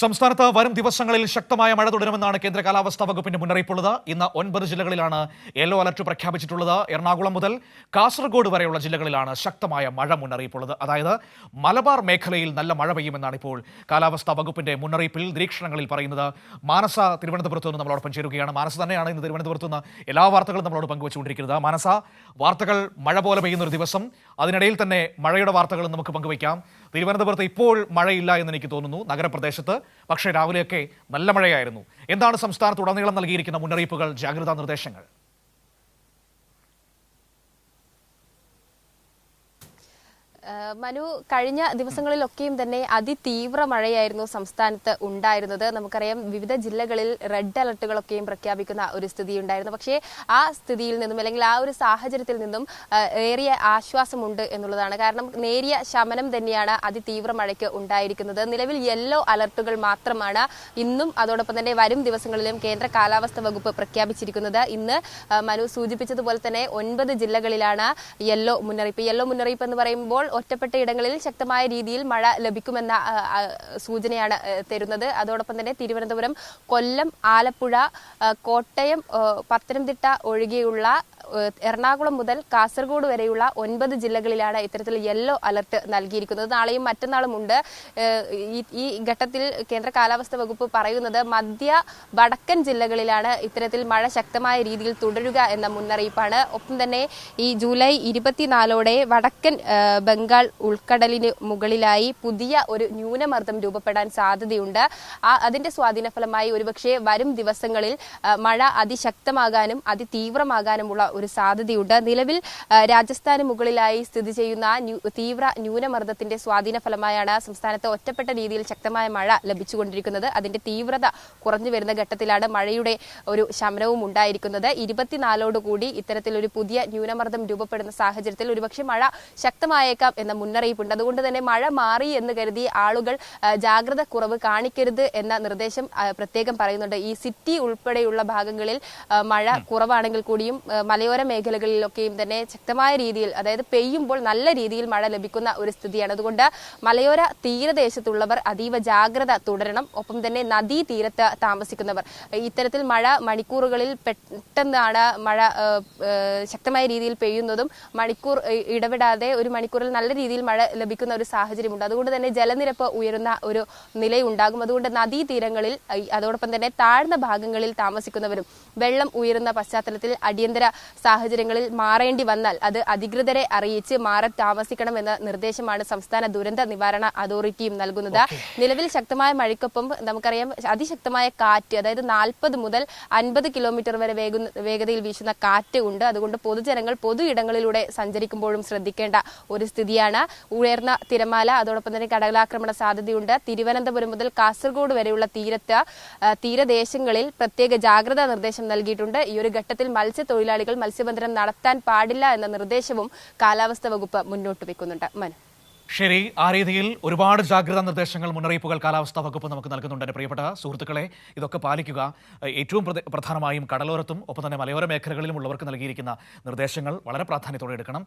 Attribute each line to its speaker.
Speaker 1: സംസ്ഥാനത്ത് വരും ദിവസങ്ങളിൽ ശക്തമായ മഴ തുടരുമെന്നാണ് കേന്ദ്ര കാലാവസ്ഥാ വകുപ്പിന്റെ മുന്നറിയിപ്പുള്ളത്. ഇന്ന് 9 ജില്ലകളിലാണ് യെല്ലോ അലർട്ട് പ്രഖ്യാപിച്ചിട്ടുള്ളത്. എറണാകുളം മുതൽ കാസർഗോഡ് വരെയുള്ള ജില്ലകളിലാണ് ശക്തമായ മഴ മുന്നറിയിപ്പുള്ളത്. അതായത് മലബാർ മേഖലയിൽ നല്ല മഴ പെയ്യുമെന്നാണ് ഇപ്പോൾ കാലാവസ്ഥാ വകുപ്പിന്റെ മുന്നറിയിപ്പിൽ നിരീക്ഷണങ്ങളിൽ പറയുന്നത്. മാനസ തിരുവനന്തപുരത്ത് നിന്ന് നമ്മളോടൊപ്പം ചേരുകയാണ്. മാനസ തന്നെയാണ് ഇന്ന് തിരുവനന്തപുരത്ത് നിന്ന് എല്ലാ വാർത്തകളും നമ്മളോട് പങ്കുവച്ചുകൊണ്ടിരിക്കുന്നത്. മാനസ, വാർത്തകൾ മഴ പോലെ പെയ്യുന്ന ഒരു ദിവസം, അതിനിടയിൽ തന്നെ മഴയുടെ വാർത്തകളും നമുക്ക് പങ്കുവയ്ക്കാം. തിരുവനന്തപുരത്ത് ഇപ്പോൾ മഴയില്ല എന്ന് എനിക്ക് തോന്നുന്നു, നഗരപ്രദേശത്ത്. പക്ഷേ രാവിലെയൊക്കെ നല്ല മഴയായിരുന്നു. എന്താണ് സംസ്ഥാനത്തുടനീളം നൽകിയിരിക്കുന്ന മുന്നറിയിപ്പുകൾ, ജാഗ്രതാ നിർദ്ദേശങ്ങൾ?
Speaker 2: മനു, കഴിഞ്ഞ ദിവസങ്ങളിലൊക്കെയും തന്നെ അതിതീവ്ര മഴയായിരുന്നു സംസ്ഥാനത്ത് ഉണ്ടായിരുന്നത്. നമുക്കറിയാം, വിവിധ ജില്ലകളിൽ റെഡ് അലർട്ടുകളൊക്കെയും പ്രഖ്യാപിക്കുന്ന ഒരു സ്ഥിതി ഉണ്ടായിരുന്നു. പക്ഷേ ആ സ്ഥിതിയിൽ നിന്നും, അല്ലെങ്കിൽ ആ ഒരു സാഹചര്യത്തിൽ നിന്നും ഏറിയ ആശ്വാസമുണ്ട് എന്നുള്ളതാണ്. കാരണം നേരിയ ശമനം തന്നെയാണ് അതിതീവ്ര മഴയ്ക്ക് ഉണ്ടായിരിക്കുന്നത്. നിലവിൽ യെല്ലോ അലർട്ടുകൾ മാത്രമാണ് ഇന്നും അതോടൊപ്പം തന്നെ വരും ദിവസങ്ങളിലും കേന്ദ്ര കാലാവസ്ഥാ വകുപ്പ് പ്രഖ്യാപിച്ചിരിക്കുന്നത്. ഇന്ന് മനു സൂചിപ്പിച്ചതുപോലെ തന്നെ 9 ജില്ലകളിലാണ് യെല്ലോ മുന്നറിയിപ്പ്. യെല്ലോ മുന്നറിയിപ്പ് എന്ന് പറയുമ്പോൾ ഒറ്റപ്പെട്ട ഇടങ്ങളിൽ ശക്തമായ രീതിയിൽ മഴ ലഭിക്കുമെന്ന സൂചനയാണ് തരുന്നത്. അതോടൊപ്പം തന്നെ തിരുവനന്തപുരം, കൊല്ലം, ആലപ്പുഴ, കോട്ടയം, പത്തനംതിട്ട ഒഴികെയുള്ള എറണാകുളം മുതൽ കാസർഗോഡ് വരെയുള്ള 9 ജില്ലകളിലാണ് ഇത്തരത്തിൽ യെല്ലോ അലർട്ട് നൽകിയിരിക്കുന്നത്. നാളെയും മറ്റന്നാളും ഉണ്ട്. ഈ ഘട്ടത്തിൽ കേന്ദ്ര കാലാവസ്ഥാ വകുപ്പ് പറയുന്നത് മധ്യ വടക്കൻ ജില്ലകളിലാണ് ഇത്തരത്തിൽ മഴ ശക്തമായ രീതിയിൽ തുടരുക എന്ന മുന്നറിയിപ്പാണ്. ഒപ്പം തന്നെ ഈ ജൂലൈ 24 വടക്കൻ ബംഗാൾ ഉൾക്കടലിന് മുകളിലായി പുതിയ ഒരു ന്യൂനമർദ്ദം രൂപപ്പെടാൻ സാധ്യതയുണ്ട്. അതിന്റെ സ്വാധീന ഫലമായി ഒരുപക്ഷെ വരും ദിവസങ്ങളിൽ മഴ അതിശക്തമാകാനും അതിതീവ്രമാകാനുമുള്ള ഒരു സാധ്യതയുണ്ട്. നിലവിൽ രാജസ്ഥാന് മുകളിലായി സ്ഥിതി ചെയ്യുന്ന തീവ്ര ന്യൂനമർദ്ദത്തിന്റെ സ്വാധീന ഫലമായാണ് സംസ്ഥാനത്ത് ഒറ്റപ്പെട്ട രീതിയിൽ ശക്തമായ മഴ ലഭിച്ചുകൊണ്ടിരിക്കുന്നത്. അതിന്റെ തീവ്രത കുറഞ്ഞു വരുന്ന ഘട്ടത്തിലാണ് മഴയുടെ ഒരു ശമനവും ഉണ്ടായിരിക്കുന്നത്. 24 ഇത്തരത്തിലൊരു പുതിയ ന്യൂനമർദ്ദം രൂപപ്പെടുന്ന സാഹചര്യത്തിൽ ഒരുപക്ഷെ മഴ ശക്തമായേക്കാം എന്ന മുന്നറിയിപ്പുണ്ട്. അതുകൊണ്ട് തന്നെ മഴ മാറി എന്ന് കരുതി ആളുകൾ ജാഗ്രത കുറവ് കാണിക്കരുത് എന്ന നിർദ്ദേശം പ്രത്യേകം പറയുന്നുണ്ട്. ഈ സിറ്റി ഉൾപ്പെടെയുള്ള ഭാഗങ്ങളിൽ മഴ കുറവാണെങ്കിൽ കൂടിയും മലയോര മേഖലകളിലൊക്കെയും തന്നെ ശക്തമായ രീതിയിൽ, അതായത് പെയ്യുമ്പോൾ നല്ല രീതിയിൽ മഴ ലഭിക്കുന്ന ഒരു സ്ഥിതിയാണ്. അതുകൊണ്ട് മലയോര തീരദേശത്തുള്ളവർ അതീവ ജാഗ്രത തുടരണം. ഒപ്പം തന്നെ നദീ തീരത്ത് താമസിക്കുന്നവർ, ഇത്തരത്തിൽ മഴ മണിക്കൂറുകളിൽ പെട്ടെന്നാണ് മഴ ശക്തമായ രീതിയിൽ പെയ്യുന്നതും മണിക്കൂർ ഇടവിടാതെ ഒരു മണിക്കൂറിൽ നല്ല രീതിയിൽ മഴ ലഭിക്കുന്ന ഒരു സാഹചര്യമുണ്ട്. അതുകൊണ്ട് തന്നെ ജലനിരപ്പ് ഉയരുന്ന ഒരു നിലയുണ്ടാകും. അതുകൊണ്ട് നദീ തീരങ്ങളിൽ അതോടൊപ്പം തന്നെ താഴ്ന്ന ഭാഗങ്ങളിൽ താമസിക്കുന്നവരും വെള്ളം ഉയരുന്ന പശ്ചാത്തലത്തിൽ അടിയന്തര സാഹചര്യങ്ങളിൽ മാറേണ്ടി വന്നാൽ അത് അധികൃതരെ അറിയിച്ച് മാറി താമസിക്കണം എന്ന നിർദ്ദേശമാണ് സംസ്ഥാന ദുരന്ത നിവാരണ അതോറിറ്റിയും നൽകുന്നത്. നിലവിൽ ശക്തമായ മഴയ്ക്കൊപ്പം നമുക്കറിയാം അതിശക്തമായ കാറ്റ്, അതായത് 40 മുതൽ 50 കിലോമീറ്റർ വരെ വേഗതയിൽ വീശുന്ന കാറ്റ് ഉണ്ട്. അതുകൊണ്ട് പൊതുജനങ്ങൾ പൊതു ഇടങ്ങളിലൂടെ സഞ്ചരിക്കുമ്പോഴും ശ്രദ്ധിക്കേണ്ട ഒരു സ്ഥിതിയാണ്. ഉയർന്ന തിരമാല, അതോടൊപ്പം തന്നെ കടലാക്രമണ സാധ്യതയുണ്ട്. തിരുവനന്തപുരം മുതൽ കാസർഗോഡ് വരെയുള്ള തീരദേശങ്ങളിൽ പ്രത്യേക ജാഗ്രതാ നിർദ്ദേശം നൽകിയിട്ടുണ്ട്. ഈ ഒരു ഘട്ടത്തിൽ മത്സ്യത്തൊഴിലാളികൾ മത്സ്യബന്ധനം നടത്താൻ പാടില്ല എന്ന നിർദ്ദേശവും കാലാവസ്ഥാ വകുപ്പ് മുന്നോട്ട് വെക്കുന്നുണ്ട്. മനു,
Speaker 1: ശരി, ആ രീതിയിൽ ഒരുപാട് ജാഗ്രതാ നിർദ്ദേശങ്ങൾ, മുന്നറിയിപ്പുകൾ കാലാവസ്ഥാ വകുപ്പ് നമുക്ക് നൽകുന്നുണ്ട്. എൻ്റെ പ്രിയപ്പെട്ട സുഹൃത്തുക്കളെ, ഇതൊക്കെ പാലിക്കുക. ഏറ്റവും പ്രധാനമായും കടലോരത്തും ഒപ്പം തന്നെ മലയോര മേഖലകളിലും ഉള്ളവർക്ക് നൽകിയിരിക്കുന്ന നിർദ്ദേശങ്ങൾ വളരെ പ്രാധാന്യത്തോടെ എടുക്കണം.